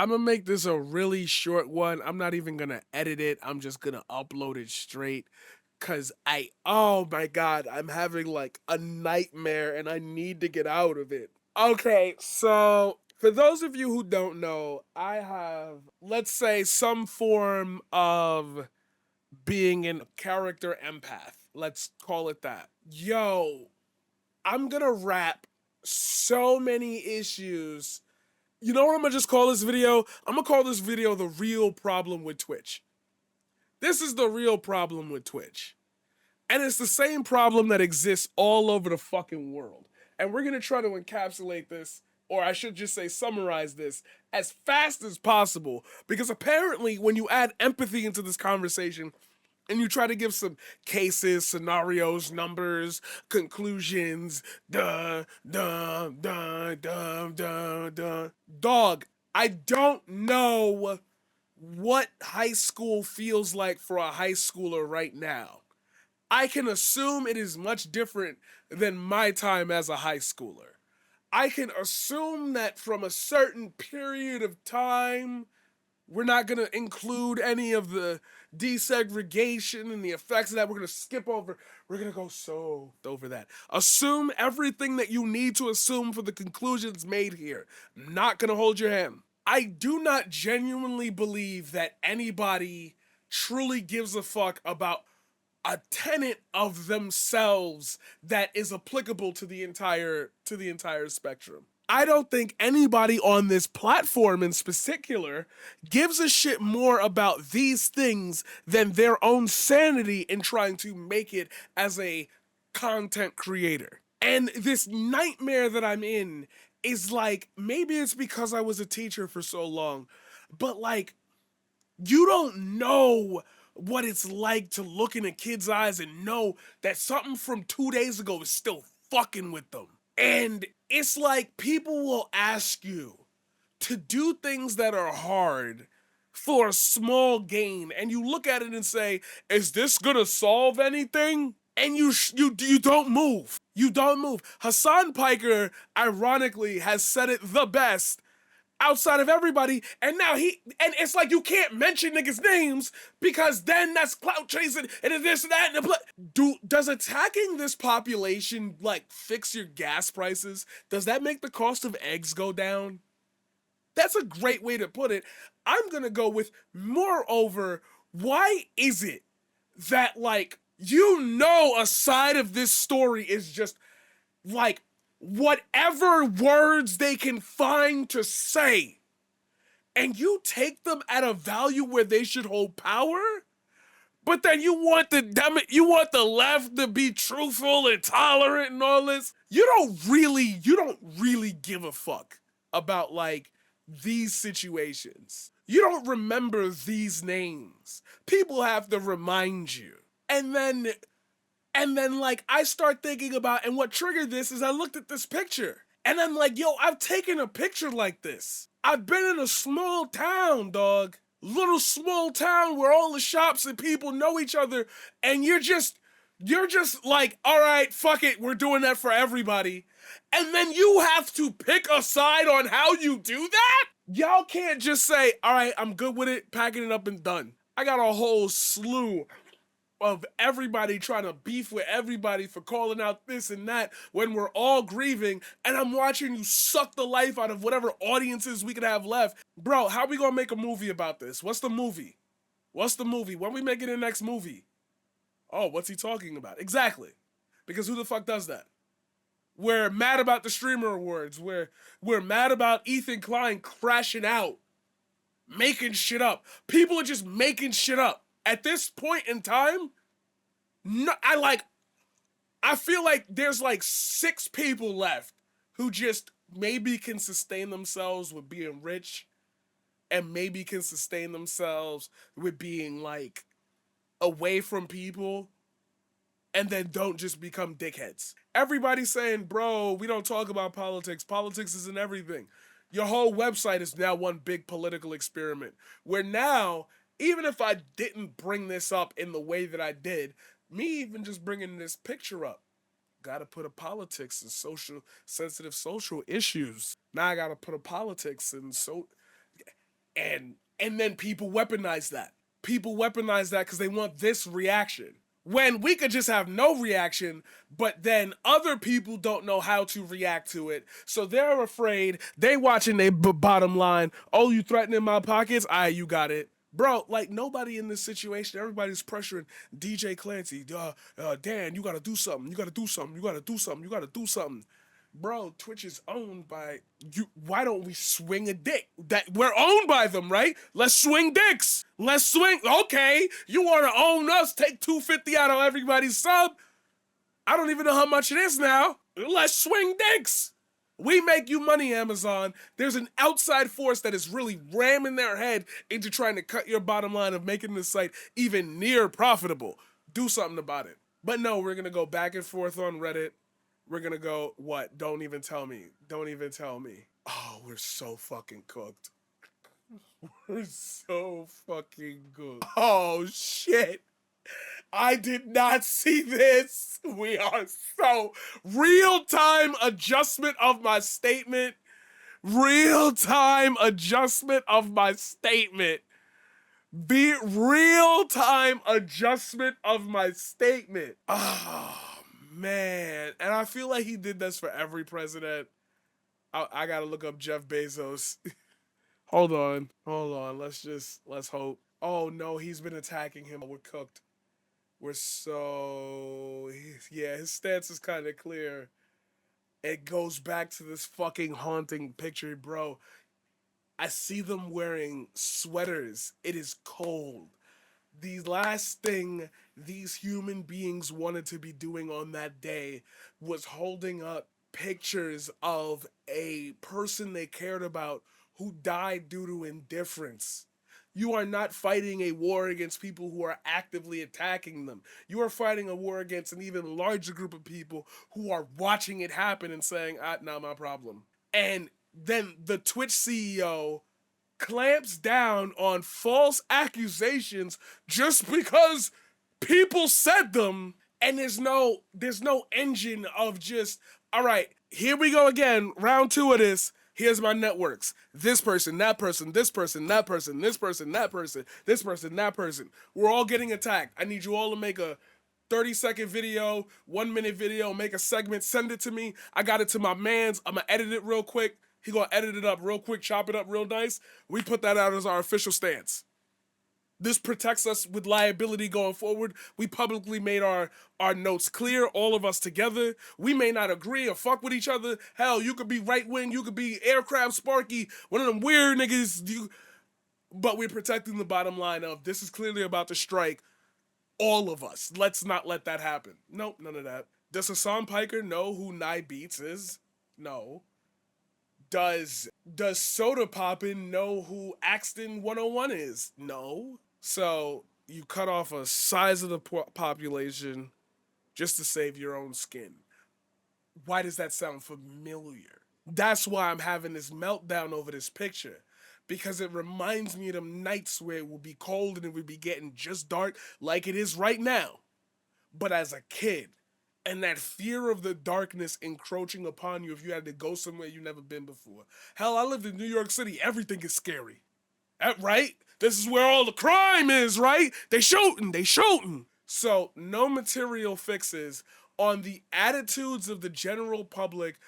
I'm gonna make this a really short one. I'm not even gonna edit it. I'm just gonna upload it straight. Cause oh my god, I'm having like a nightmare and I need to get out of it. Okay, so for those of you who don't know, I have, let's say, some form of being a character empath. Let's call it that. Yo, I'm gonna wrap so many issues. You know what I'm gonna just call this video? I'm gonna call this video the real problem with Twitch. This is the real problem with Twitch. And it's the same problem that exists all over the fucking world. And we're gonna try to encapsulate this, or I should just say summarize this, as fast as possible. Because apparently, when you add empathy into this conversation, and you try to give some cases, scenarios, numbers, conclusions, Dog, I don't know what high school feels like for a high schooler right now. I can assume it is much different than my time as a high schooler. I can assume that from a certain period of time, we're not going to include any of the desegregation and the effects of that. We're going to skip over. We're going to go so over that. Assume everything that you need to assume for the conclusions made here. I'm not going to hold your hand. I do not genuinely believe that anybody truly gives a fuck about a tenet of themselves that is applicable to the entire spectrum. I don't think anybody on this platform in particular gives a shit more about these things than their own sanity in trying to make it as a content creator. And this nightmare that I'm in is like, maybe it's because I was a teacher for so long, but like, you don't know what it's like to look in a kid's eyes and know that something from 2 days ago is still fucking with them. And it's like people will ask you to do things that are hard for a small gain, and you look at it and say, "Is this gonna solve anything?" And you don't move. You don't move. Hassan Piker, ironically, has said it the best outside of everybody, and now and it's like you can't mention niggas' names because then that's clout chasing and this and that and does attacking this population like fix your gas prices? Does that make the cost of eggs go down? That's a great way to put it. I'm gonna go with, moreover, why is it that, like, a side of this story is just like whatever words they can find to say, and you take them at a value where they should hold power, but then you want the left to be truthful and tolerant and all this. You don't really give a fuck about like these situations. You don't remember these names. People have to remind you. And then, like, I start thinking about, and what triggered this is I looked at this picture. And I'm like, yo, I've taken a picture like this. I've been in a small town, dog. Little small town where all the shops and people know each other. And you're just like, all right, fuck it. We're doing that for everybody. And then you have to pick a side on how you do that? Y'all can't just say, all right, I'm good with it, packing it up and done. I got a whole slew of everybody trying to beef with everybody for calling out this and that when we're all grieving, and I'm watching you suck the life out of whatever audiences we could have left. Bro, how we gonna make a movie about this? What's the movie? When we making the next movie? Oh, what's he talking about? Exactly. Because who the fuck does that? We're mad about the streamer awards. We're mad about Ethan Klein crashing out, making shit up. People are just making shit up. At this point in time, no, I feel like there's like 6 people left who just maybe can sustain themselves with being rich, and maybe can sustain themselves with being like away from people, and then don't just become dickheads. Everybody's saying, bro, we don't talk about politics. Politics isn't everything. Your whole website is now one big political experiment where now, even if I didn't bring this up in the way that I did, me even just bringing this picture up, gotta put a politics and sensitive social issues. Now I gotta put a politics and And then people weaponize that. People weaponize that because they want this reaction. When we could just have no reaction, but then other people don't know how to react to it. So they're afraid. They watching their bottom line. Oh, you threatening my pockets? You got it. Bro, like nobody in this situation, everybody's pressuring DJ Clancy. Dan, you gotta do something. You gotta do something. You gotta do something. You gotta do something. Bro, Twitch is owned by you. Why don't we swing a dick? That we're owned by them, right? Let's swing dicks. Let's swing. Okay, you want to own us? Take $250 out of everybody's sub. I don't even know how much it is now. Let's swing dicks. We make you money, Amazon. There's an outside force that is really ramming their head into trying to cut your bottom line of making this site even near profitable. Do something about it. But no, we're gonna go back and forth on Reddit. We're gonna go, what? Don't even tell me. Don't even tell me. Oh, we're so fucking cooked. We're so fucking good. Oh, shit. I did not see this. We are so real-time adjustment of my statement. Real-time adjustment of my statement. Be real-time adjustment of my statement. Oh, man. And I feel like he did this for every president. I gotta look up Jeff Bezos. Hold on. Let's hope. Oh no, he's been attacking him. We're cooked. We're so... Yeah, his stance is kind of clear. It goes back to this fucking haunting picture, bro. I see them wearing sweaters. It is cold. The last thing these human beings wanted to be doing on that day was holding up pictures of a person they cared about who died due to indifference. You are not fighting a war against people who are actively attacking them. You are fighting a war against an even larger group of people who are watching it happen and saying, not my problem. And then the Twitch CEO clamps down on false accusations just because people said them, and there's no engine of just, all right, here we go again, round 2 of this. Here's my networks. This person, that person, this person, that person, this person, that person, this person, that person. We're all getting attacked. I need you all to make a 30-second video, 1-minute video, make a segment, send it to me. I got it to my mans. I'm gonna edit it real quick. He gonna edit it up real quick, chop it up real nice. We put that out as our official stance. This protects us with liability going forward. We publicly made our notes clear, all of us together. We may not agree or fuck with each other. Hell, you could be right wing, you could be aircraft Sparky, one of them weird niggas. But we're protecting the bottom line of this is clearly about to strike all of us. Let's not let that happen. Nope, none of that. Does Hassan Piker know who Nye Beats is? No. Does Soda Poppin' know who Axton 101 is? No. So you cut off a size of the population just to save your own skin. Why does that sound familiar? That's why I'm having this meltdown over this picture. Because it reminds me of them nights where it would be cold and it would be getting just dark like it is right now. But as a kid, and that fear of the darkness encroaching upon you if you had to go somewhere you never been before. Hell, I lived in New York City. Everything is scary. Right? This is where all the crime is, right? They shooting. So, no material fixes on the attitudes of the general public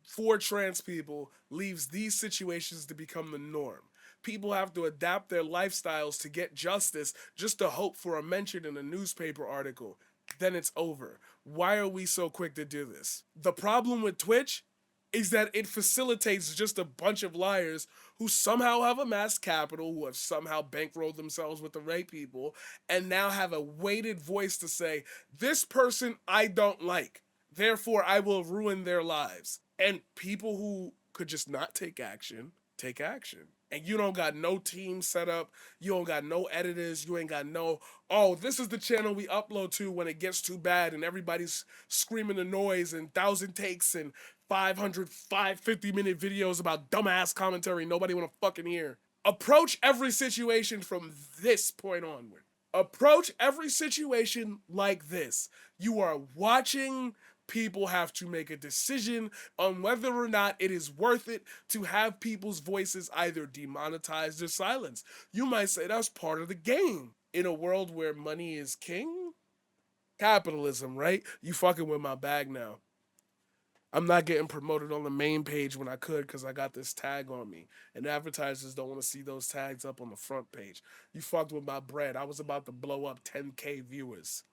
for trans people leaves these situations to become the norm. People have to adapt their lifestyles to get justice just to hope for a mention in a newspaper article. Then it's over. Why are we so quick to do this? The problem with Twitch is that it facilitates just a bunch of liars who somehow have amassed capital, who have somehow bankrolled themselves with the right people, and now have a weighted voice to say, this person I don't like, therefore I will ruin their lives. And people who could just not take action, take action. And you don't got no team set up, you don't got no editors, you ain't got no, oh, this is the channel we upload to when it gets too bad and everybody's screaming the noise and 1,000 takes and 50-minute videos about dumbass commentary nobody wanna fucking hear. Approach every situation from this point onward. Approach every situation like this. You are watching People have to make a decision on whether or not it is worth it to have people's voices either demonetized or silenced. You might say that's part of the game. In a world where money is king, capitalism, right? You fucking with my bag now. I'm not getting promoted on the main page when I could because I got this tag on me. And advertisers don't want to see those tags up on the front page. You fucked with my bread. I was about to blow up 10K viewers,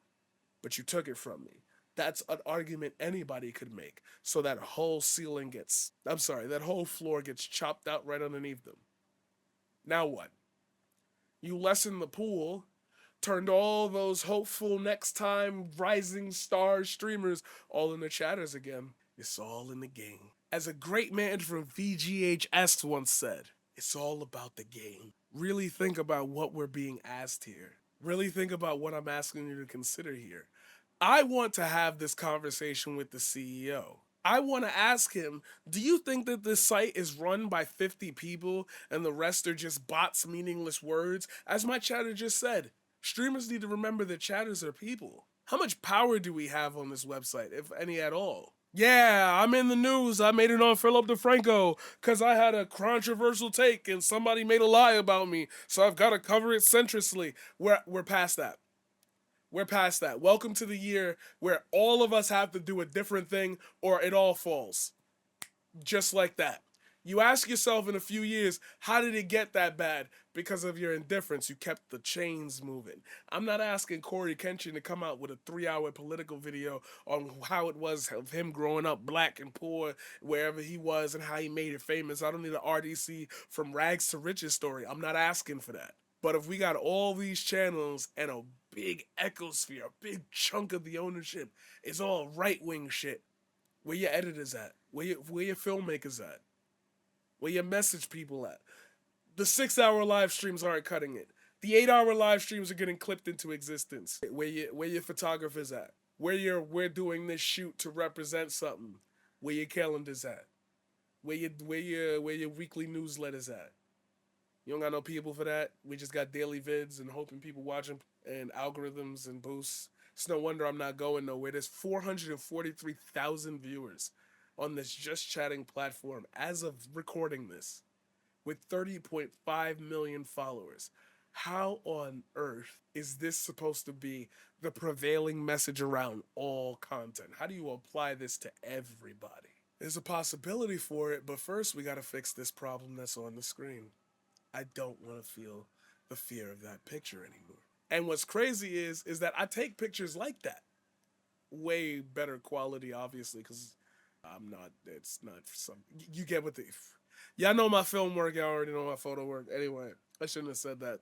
but you took it from me. That's an argument anybody could make. So that whole ceiling gets, I'm sorry, that whole floor gets chopped out right underneath them. Now what? You lessen the pool, turned all those hopeful next time rising star streamers all into chatters again. It's all in the game. As a great man from VGHS once said, it's all about the game. Really think about what we're being asked here. Really think about what I'm asking you to consider here. I want to have this conversation with the CEO. I want to ask him, do you think that this site is run by 50 people and the rest are just bots, meaningless words? As my chatter just said, streamers need to remember that chatters are people. How much power do we have on this website, if any at all? Yeah, I'm in the news. I made it on Philip DeFranco because I had a controversial take and somebody made a lie about me. So I've got to cover it centristly. We're past that. We're past that. Welcome to the year where all of us have to do a different thing or it all falls. Just like that. You ask yourself in a few years, how did it get that bad? Because of your indifference, you kept the chains moving. I'm not asking Corey Kenshin to come out with a 3-hour political video on how it was of him growing up black and poor wherever he was and how he made it famous. I don't need an RDC from rags to riches story. I'm not asking for that. But if we got all these channels and a big ecosphere, a big chunk of the ownership is all right-wing shit, where your editors at? Where your filmmakers at? Where your message people at? The 6-hour live streams aren't cutting it. The 8-hour live streams are getting clipped into existence. Where your photographers at? We're doing this shoot to represent something. Where your calendars at? Where your weekly newsletters at? You don't got no people for that. We just got daily vids and hoping people watch them and algorithms and boosts. It's no wonder I'm not going nowhere. There's 443,000 viewers on this just chatting platform as of recording this with 30.5 million followers. How on earth is this supposed to be the prevailing message around all content? How do you apply this to everybody? There's a possibility for it, but first we gotta fix this problem that's on the screen. I don't want to feel the fear of that picture anymore. And what's crazy is that I take pictures like that. Way better quality, obviously, because I'm not, it's not some, you get what the, y'all know my film work, y'all already know my photo work. Anyway, I shouldn't have said that.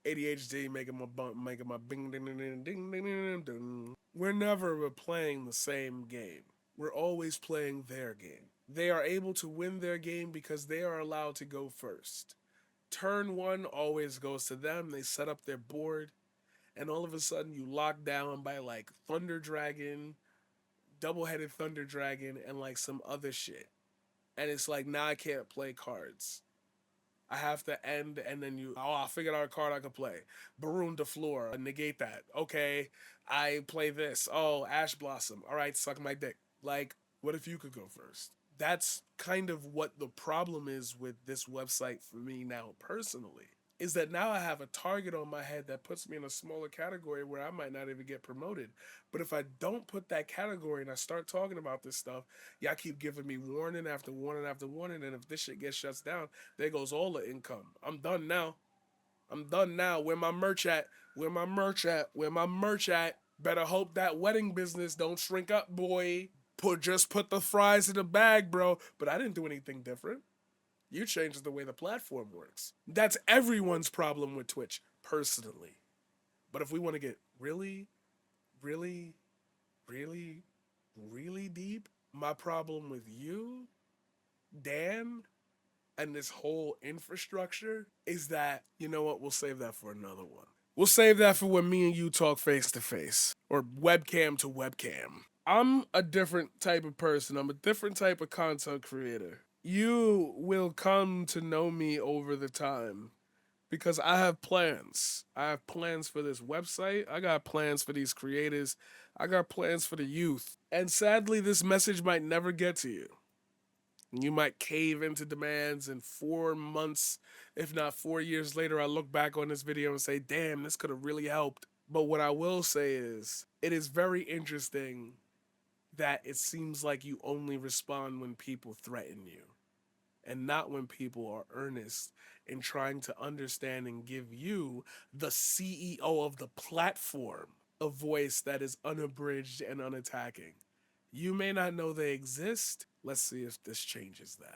ADHD making my bump, making my bing ding ding ding ding ding ding ding. We're never playing the same game. We're always playing their game. They are able to win their game because they are allowed to go first. Turn one always goes to them. They set up their board, and all of a sudden you lock down by like Thunder Dragon, double-headed Thunder Dragon, and like some other shit. And it's like, now I can't play cards. I have to end, and then I figured out a card I could play. Baroon de Fleur, negate that. Okay, I play this. Oh, Ash Blossom. All right, suck my dick. Like, what if you could go first? That's kind of what the problem is with this website for me now personally. Is that now I have a target on my head that puts me in a smaller category where I might not even get promoted. But if I don't put that category and I start talking about this stuff, y'all keep giving me warning after warning after warning. And if this shit gets shut down, there goes all the income. I'm done now. I'm done now. Where my merch at? Where my merch at? Where my merch at? Better hope that wedding business don't shrink up, boy. Just put the fries in the bag, bro. But I didn't do anything different. You changed the way the platform works. That's everyone's problem with Twitch, personally. But if we want to get really, really, really, really deep, my problem with you, Dan, and this whole infrastructure is that, you know what, we'll save that for another one. We'll save that for when me and you talk face to face or webcam to webcam. I'm a different type of person. I'm a different type of content creator. You will come to know me over the time because I have plans. I have plans for this website. I got plans for these creators. I got plans for the youth. And sadly, this message might never get to you. You might cave into demands, and 4 months, if not 4 years later, I look back on this video and say, damn, this could have really helped. But what I will say is, it is very interesting that it seems like you only respond when people threaten you and not when people are earnest in trying to understand and give you, the CEO of the platform, a voice that is unabridged and unattacking. You may not know they exist. Let's see if this changes that.